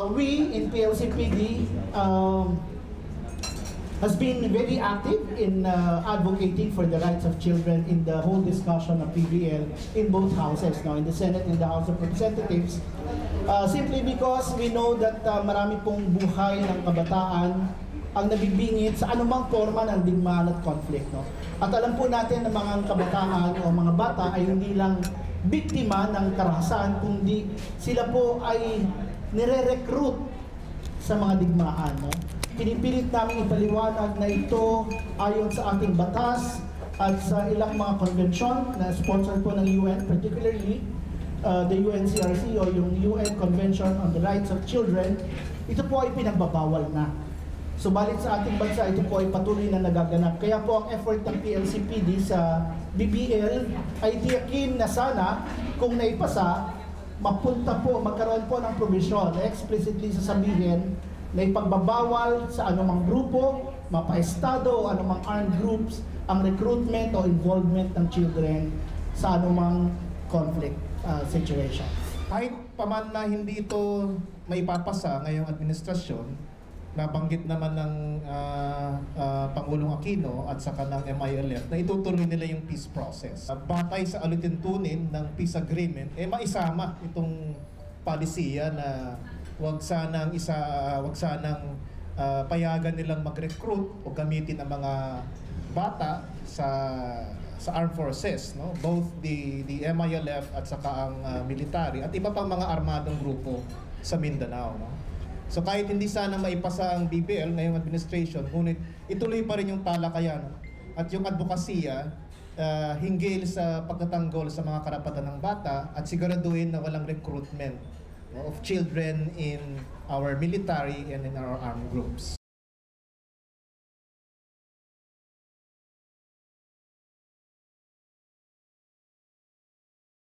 We in PLCPD has been very active in advocating for the rights of children in the whole discussion of PBL in both houses, in the Senate and the House of Representatives. Simply because we know that marami pong buhay ng kabataan ang nabibingit sa anumang forma ng digmaan at conflict. At alam po natin na mga kabataan o mga bata ay hindi lang biktima ng karahasan, kundi sila po ay nire-recruit sa mga digmaan. Pinipilit namin ipaliwanag na ito ayon sa ating batas at sa ilang mga konvensyon na sponsor po ng UN, particularly the UNCRC o yung UN Convention on the Rights of Children. Ito po ay pinagbabawal na. Subalit sa ating bansa, ito po ay patuloy na nagaganap. Kaya po ang effort ng PLCPD sa BBL ay tiyakin na sana kung naipasa, magkaroon po ng provision na explicitly sasabihin na ipagbabawal sa anumang grupo, mapa-estado o anumang armed groups ang recruitment o involvement ng children sa anumang conflict situation. Kahit paman na hindi ito maipapasa ngayong administrasyon, nabanggit naman ng Pangulong Aquino at saka ng MILF na itutuloy nila yung peace process. Batay sa alituntunin ng peace agreement, maisama itong palisiya na wag sanang payagan nilang mag-recruit o gamitin ang mga bata sa armed forces, both the MILF at saka ang military at iba pang mga armadong grupo sa Mindanao. So kahit hindi sana maipasa ang BBL ngayong administration, ngunit ituloy pa rin yung talakayan at yung advokasya hinggil sa pagtatanggol sa mga karapatan ng bata at siguraduhin na walang recruitment of children in our military and in our armed groups.